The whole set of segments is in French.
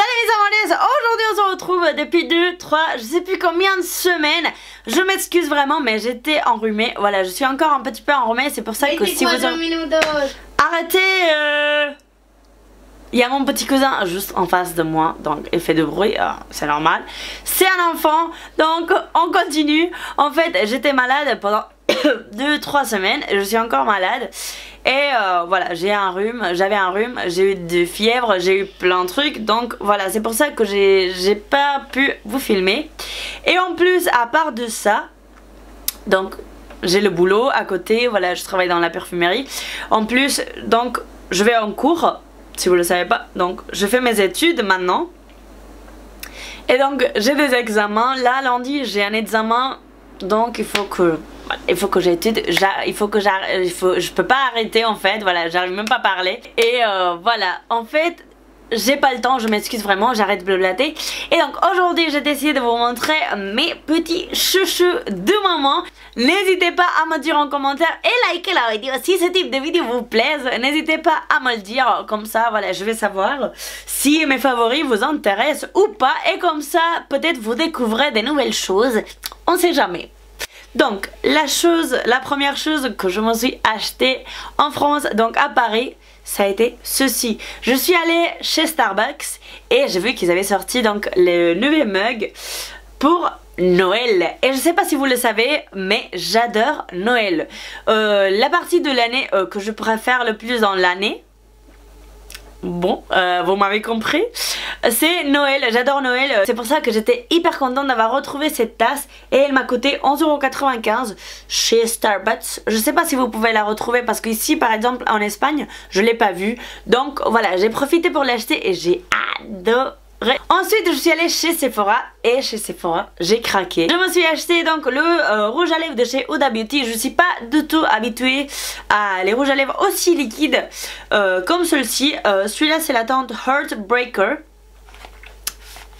Salut mes amoureuses, aujourd'hui on se retrouve depuis 2, 3, je sais plus combien de semaines. Je m'excuse vraiment mais j'étais enrhumée, voilà je suis encore un petit peu enrhumée, c'est pour ça que si vous... Arrêtez Il y a mon petit cousin juste en face de moi, donc il fait de bruit, c'est normal. C'est un enfant, donc on continue. En fait j'étais malade pendant 2-3 semaines, je suis encore malade. Et voilà, j'avais un rhume, j'ai eu de fièvre, j'ai eu plein de trucs. Donc voilà, c'est pour ça que j'ai pas pu vous filmer. Et en plus, à part de ça, donc j'ai le boulot à côté, voilà, je travaille dans la parfumerie. En plus, donc je vais en cours, si vous le savez pas. Donc je fais mes études maintenant. Et donc j'ai des examens, là lundi j'ai un examen. Donc il faut que j'étudie, je peux pas arrêter en fait, voilà, j'arrive même pas à parler. Et voilà, en fait, j'ai pas le temps, je m'excuse vraiment, j'arrête de blablater. Et donc aujourd'hui j'ai décidé de vous montrer mes petits chouchous de maman. N'hésitez pas à me dire en commentaire et liker la vidéo si ce type de vidéo vous plaise. N'hésitez pas à me le dire, comme ça voilà je vais savoir si mes favoris vous intéressent ou pas. Et comme ça peut-être vous découvrez des nouvelles choses, on sait jamais. Donc la première chose que je me suis acheté en France, donc à Paris, ça a été ceci. Je suis allée chez Starbucks et j'ai vu qu'ils avaient sorti donc le nouveau mug pour Noël. Et je sais pas si vous le savez, mais j'adore Noël. La partie de l'année que je préfère le plus dans l'année, bon, vous m'avez compris, c'est Noël, j'adore Noël. C'est pour ça que j'étais hyper contente d'avoir retrouvé cette tasse. Et elle m'a coûté 11,95 € chez Starbucks. Je sais pas si vous pouvez la retrouver parce qu'ici par exemple en Espagne je l'ai pas vue. Donc voilà, j'ai profité pour l'acheter et j'ai adoré. Ensuite je suis allée chez Sephora et chez Sephora j'ai craqué. Je me suis acheté donc le rouge à lèvres de chez Huda Beauty. Je suis pas du tout habituée à les rouges à lèvres aussi liquides comme celui-ci. Celui-là c'est la teinte Heartbreaker.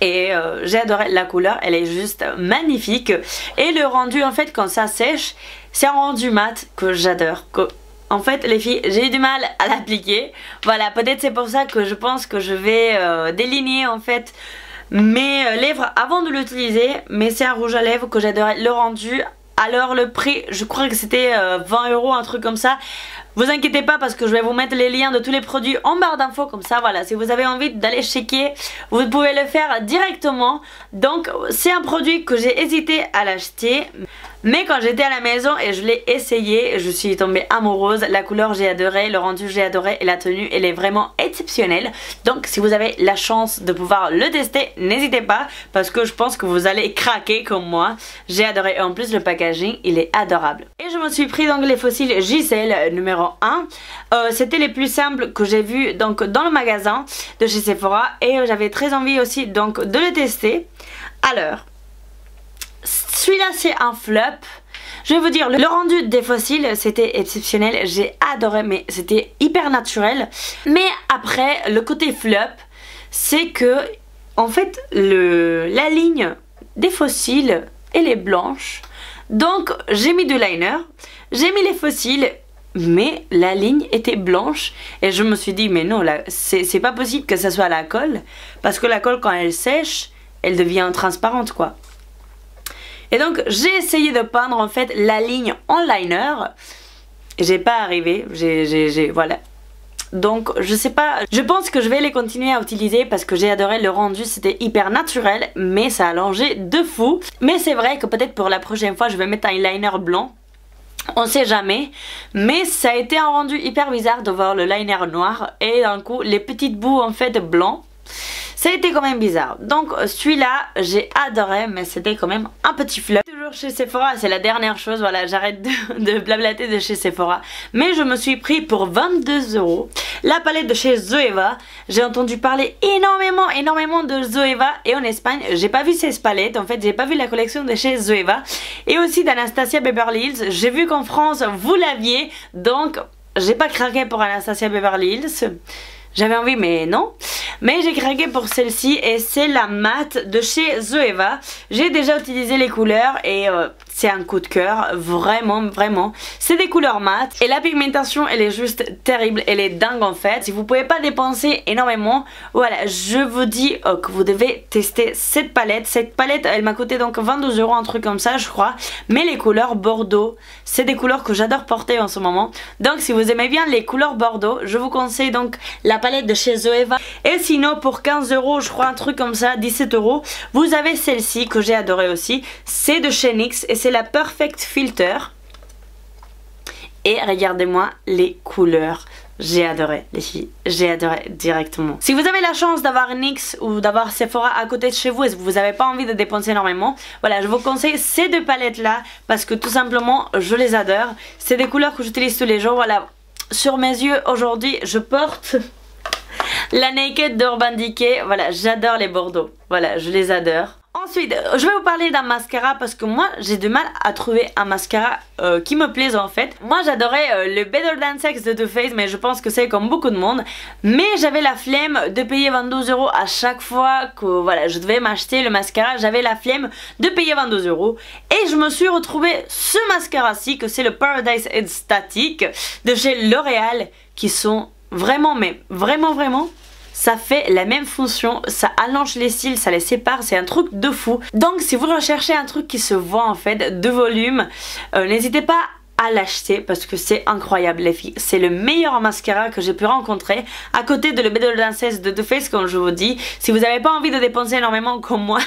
Et j'ai adoré la couleur, elle est juste magnifique. Et le rendu en fait quand ça sèche, c'est un rendu mat que j'adore. En fait les filles, j'ai eu du mal à l'appliquer. Voilà, peut-être c'est pour ça que je pense que je vais déligner en fait mes lèvres avant de l'utiliser. Mais c'est un rouge à lèvres que j'adorais. Le rendu, alors le prix, je crois que c'était 20 €, un truc comme ça. Vous inquiétez pas parce que je vais vous mettre les liens de tous les produits en barre d'infos, comme ça voilà, si vous avez envie d'aller checker, vous pouvez le faire directement. Donc c'est un produit que j'ai hésité à l'acheter, mais quand j'étais à la maison et je l'ai essayé, je suis tombée amoureuse. La couleur j'ai adoré, le rendu j'ai adoré et la tenue elle est vraiment exceptionnelle. Donc si vous avez la chance de pouvoir le tester, n'hésitez pas parce que je pense que vous allez craquer comme moi. J'ai adoré et en plus le packaging il est adorable. Et je me suis pris donc les fossiles Giselle numéro 1. C'était les plus simples que j'ai vu donc dans le magasin de chez Sephora et j'avais très envie aussi donc de le tester. Alors celui-là c'est un flop. Je vais vous dire, le rendu des fossiles c'était exceptionnel, j'ai adoré, mais c'était hyper naturel. Mais après le côté flop c'est que en fait la ligne des fossiles elle est blanche. Donc j'ai mis du liner, j'ai mis les fossiles, mais la ligne était blanche et je me suis dit mais non, c'est pas possible que ça soit la colle, parce que la colle quand elle sèche elle devient transparente quoi. Et donc j'ai essayé de peindre en fait la ligne en liner, j'ai pas arrivé, voilà. Donc je sais pas, je pense que je vais les continuer à utiliser parce que j'ai adoré le rendu, c'était hyper naturel mais ça a allongé de fou. Mais c'est vrai que peut-être pour la prochaine fois je vais mettre un liner blanc, on sait jamais. Mais ça a été un rendu hyper bizarre de voir le liner noir et d'un coup les petites bouts en fait blancs. Ça a été quand même bizarre. Donc celui-là j'ai adoré, mais c'était quand même un petit flop. Toujours chez Sephora, c'est la dernière chose, voilà, j'arrête de blablater de chez Sephora. Mais je me suis pris pour 22 € la palette de chez Zoeva. J'ai entendu parler énormément de Zoeva. Et en Espagne, j'ai pas vu ces palettes, en fait j'ai pas vu la collection de chez Zoeva. Et aussi d'Anastasia Beverly Hills. J'ai vu qu'en France vous l'aviez, donc j'ai pas craqué pour Anastasia Beverly Hills. J'avais envie mais non. Mais j'ai craqué pour celle-ci et c'est la mat de chez Zoeva. J'ai déjà utilisé les couleurs et c'est un coup de cœur, vraiment vraiment. C'est des couleurs mat et la pigmentation elle est juste terrible, elle est dingue en fait. Si vous pouvez pas dépenser énormément, voilà, je vous dis que vous devez tester cette palette. Cette palette elle m'a coûté donc 22 €, un truc comme ça je crois. Mais les couleurs Bordeaux, c'est des couleurs que j'adore porter en ce moment. Donc si vous aimez bien les couleurs Bordeaux, je vous conseille donc la palette de chez Zoeva. Et sinon pour 15 €, je crois un truc comme ça, 17 €, vous avez celle-ci que j'ai adoré aussi. C'est de chez NYX et c'est la Perfect Filter. Et regardez-moi les couleurs. J'ai adoré les filles, j'ai adoré directement. Si vous avez la chance d'avoir NYX ou d'avoir Sephora à côté de chez vous et que vous n'avez pas envie de dépenser énormément, voilà, je vous conseille ces deux palettes là parce que tout simplement je les adore. C'est des couleurs que j'utilise tous les jours. Voilà, sur mes yeux aujourd'hui je porte la Naked d'Urban Decay. Voilà, j'adore les Bordeaux, voilà, je les adore. Ensuite, je vais vous parler d'un mascara parce que moi j'ai du mal à trouver un mascara qui me plaise en fait. Moi j'adorais le Better Than Sex de Too Faced, mais je pense que c'est comme beaucoup de monde. Mais j'avais la flemme de payer 22 € à chaque fois que voilà, je devais m'acheter le mascara. J'avais la flemme de payer 22 € et je me suis retrouvé ce mascara-ci que c'est le Paradise Static de chez L'Oréal, qui sont vraiment, mais vraiment ça fait la même fonction, ça allonge les cils, ça les sépare, c'est un truc de fou. Donc si vous recherchez un truc qui se voit en fait, de volume, n'hésitez pas à l'acheter parce que c'est incroyable les filles. C'est le meilleur mascara que j'ai pu rencontrer à côté de le Better Than Sex de Too Faced, comme je vous dis. Si vous n'avez pas envie de dépenser énormément comme moi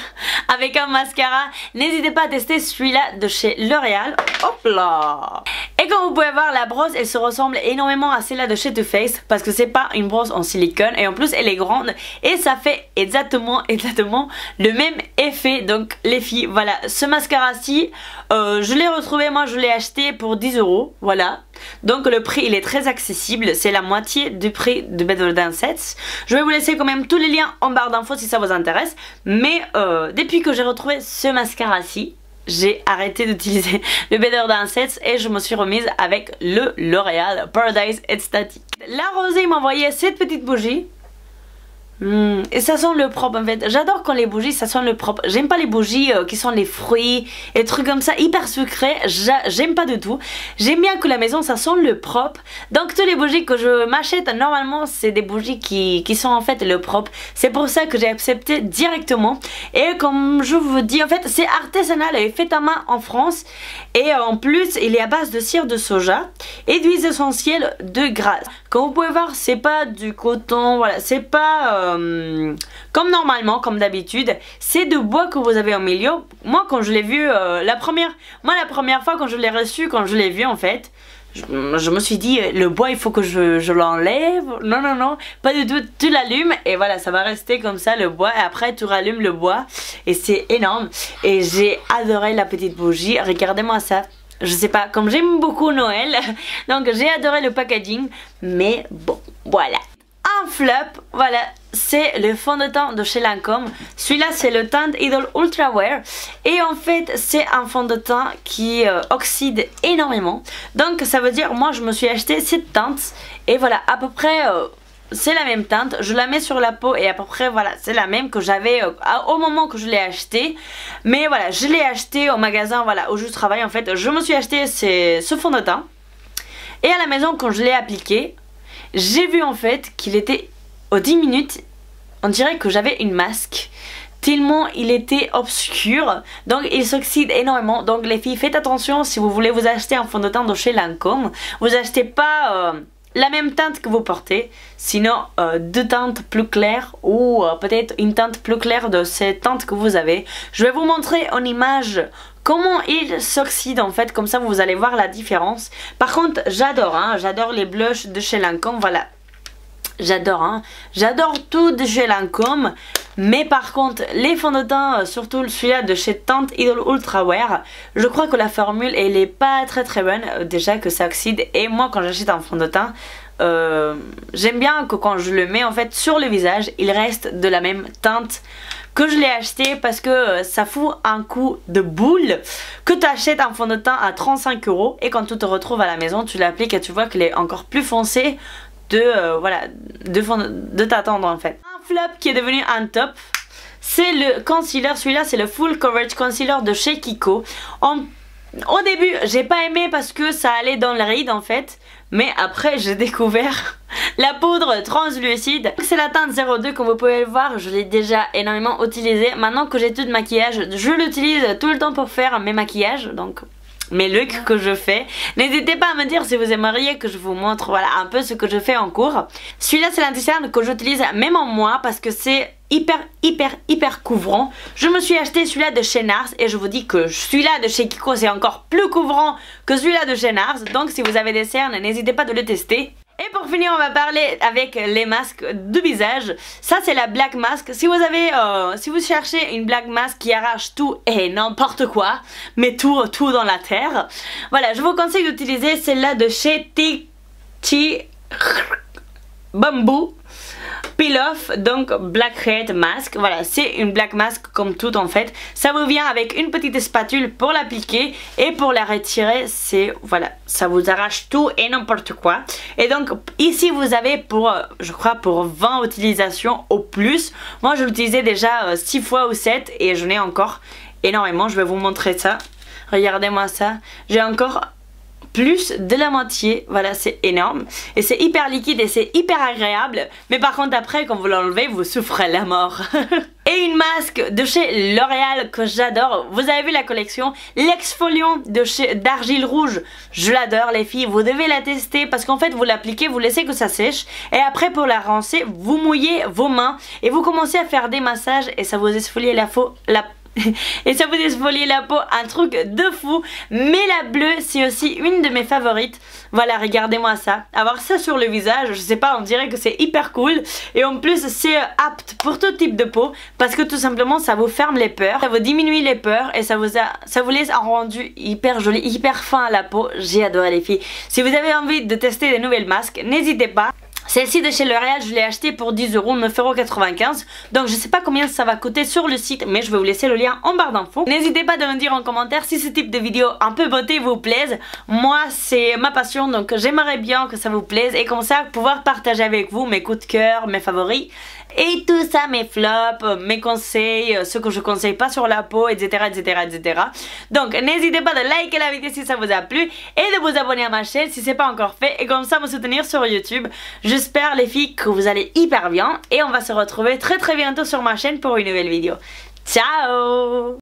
avec un mascara, n'hésitez pas à tester celui-là de chez L'Oréal. Hop là! Et comme vous pouvez voir, la brosse elle se ressemble énormément à celle-là de chez Too Faced parce que c'est pas une brosse en silicone et en plus elle est grande et ça fait exactement le même effet. Donc les filles, voilà, ce mascara-ci, je l'ai retrouvé, moi je l'ai acheté pour 10 €, voilà. Donc le prix il est très accessible, c'est la moitié du prix de Better Than Sex. Je vais vous laisser quand même tous les liens en barre d'infos si ça vous intéresse. Mais depuis que j'ai retrouvé ce mascara-ci, j'ai arrêté d'utiliser le Better Than Sex et je me suis remise avec le L'Oréal Paradise Static. La Rosée m'a envoyé cette petite bougie. Et ça sent le propre en fait. J'adore quand les bougies ça sent le propre. J'aime pas les bougies qui sont les fruits et trucs comme ça hyper sucrés. J'aime pas du tout. J'aime bien que la maison ça sent le propre. Donc toutes les bougies que je m'achète normalement c'est des bougies qui sont en fait le propre. C'est pour ça que j'ai accepté directement. Et comme je vous dis en fait c'est artisanal et fait à main en France. Et en plus il est à base de cire de soja et d'huiles essentielles de grasse. Comme vous pouvez voir c'est pas du coton, voilà, c'est pas comme normalement, comme d'habitude. C'est de bois que vous avez au milieu. Moi quand je l'ai vu la première fois quand je l'ai reçu, quand je l'ai vu en fait, je me suis dit le bois il faut que je l'enlève. Non, pas du tout. Tu l'allumes et voilà, ça va rester comme ça le bois et après tu rallumes le bois et c'est énorme. Et j'ai adoré la petite bougie, regardez-moi ça. Je sais pas, comme j'aime beaucoup Noël, donc j'ai adoré le packaging. Mais bon, voilà. Un flop, voilà, c'est le fond de teint de chez Lancôme. Celui-là c'est le Tint Idol Ultra Wear. Et en fait c'est un fond de teint qui oxyde énormément. Donc ça veut dire, moi je me suis acheté cette teinte. Et voilà, à peu près c'est la même teinte. Je la mets sur la peau et à peu près voilà, c'est la même que j'avais au moment que je l'ai acheté. Mais voilà, je l'ai acheté au magasin voilà, où je travaille en fait. Je me suis acheté ce fond de teint. Et à la maison quand je l'ai appliqué, j'ai vu en fait qu'il était aux 10 minutes, on dirait que j'avais une masque. Tellement il était obscur, donc il s'oxyde énormément. Donc les filles, faites attention si vous voulez vous acheter un fond de teint de chez Lancôme. Vous achetez pas la même teinte que vous portez, sinon deux teintes plus claires ou peut-être une teinte plus claire de ces teintes que vous avez. Je vais vous montrer en image comment il s'oxyde en fait, comme ça vous allez voir la différence. Par contre j'adore, j'adore les blushs de chez Lancôme, voilà. J'adore, j'adore tout de chez Lancôme. Mais par contre les fonds de teint, surtout celui-là de chez Tint Idol Ultra Wear, je crois que la formule elle est pas très bonne, déjà que ça oxyde. Et moi quand j'achète un fond de teint, j'aime bien que quand je le mets en fait sur le visage, il reste de la même teinte que je l'ai acheté, parce que ça fout un coup de boule que tu achètes un fond de teint à 35 € et quand tu te retrouves à la maison tu l'appliques et tu vois qu'il est encore plus foncé de t'attendre en fait. Un flop qui est devenu un top, c'est le concealer. Celui-là c'est le Full Coverage Concealer de chez Kiko. Au début j'ai pas aimé parce que ça allait dans le ride en fait. Mais après j'ai découvert la poudre translucide. C'est la teinte 02 comme vous pouvez le voir. Je l'ai déjà énormément utilisée. Maintenant que j'ai tout de maquillage, je l'utilise tout le temps pour faire mes maquillages. Donc mes looks que je fais. N'hésitez pas à me dire si vous aimeriez que je vous montre voilà, un peu ce que je fais en cours. Celui-là c'est l'anti-cerne que j'utilise même en moi parce que c'est hyper couvrant. Je me suis acheté celui-là de chez NARS et je vous dis que celui-là de chez Kiko c'est encore plus couvrant que celui-là de chez NARS. Donc si vous avez des cernes, n'hésitez pas de le tester. Et pour finir on va parler avec les masques de visage. Ça c'est la Black Mask. Si vous cherchez une Black Mask qui arrache tout et n'importe quoi, mais tout dans la terre, voilà, je vous conseille d'utiliser celle-là de chez Tea Bamboo Peel Off, donc Blackhead Mask. Voilà, c'est une Black Mask comme toute en fait. Ça vous vient avec une petite spatule pour l'appliquer et pour la retirer, c'est voilà, ça vous arrache tout et n'importe quoi. Et donc ici vous avez pour, je crois pour 20 utilisations au plus. Moi je l'utilisais déjà 6 fois ou 7 et j'en ai encore énormément. Je vais vous montrer ça. Regardez-moi ça. J'ai encore plus de la moitié, voilà, c'est énorme et c'est hyper liquide et c'est hyper agréable, mais par contre après quand vous l'enlevez vous souffrez la mort. Et une masque de chez L'Oréal que j'adore, vous avez vu la collection, l'exfoliant d'argile rouge, je l'adore les filles, vous devez la tester parce qu'en fait vous l'appliquez, vous laissez que ça sèche et après pour la rincer vous mouillez vos mains et vous commencez à faire des massages et ça vous exfolie et ça vous exfolie la peau, un truc de fou. Mais la bleue c'est aussi une de mes favorites. Voilà, regardez-moi ça. Avoir ça sur le visage, je sais pas, on dirait que c'est hyper cool. Et en plus c'est apte pour tout type de peau parce que tout simplement ça vous ferme les pores, ça vous diminue les pores et ça vous laisse un rendu hyper joli, hyper fin à la peau. J'ai adoré les filles. Si vous avez envie de tester des nouvelles masques, n'hésitez pas. Celle-ci de chez L'Oréal, je l'ai achetée pour 10 €, 9,95 €. Donc je sais pas combien ça va coûter sur le site, mais je vais vous laisser le lien en barre d'infos. N'hésitez pas de me dire en commentaire si ce type de vidéo un peu beauté vous plaise. Moi c'est ma passion, donc j'aimerais bien que ça vous plaise et comme ça pouvoir partager avec vous mes coups de cœur, mes favoris et tout ça, mes flops, mes conseils, ce que je conseille pas sur la peau, etc. Donc n'hésitez pas de liker la vidéo si ça vous a plu et de vous abonner à ma chaîne si c'est pas encore fait et comme ça me soutenir sur YouTube. J'espère les filles que vous allez hyper bien et on va se retrouver très bientôt sur ma chaîne pour une nouvelle vidéo. Ciao!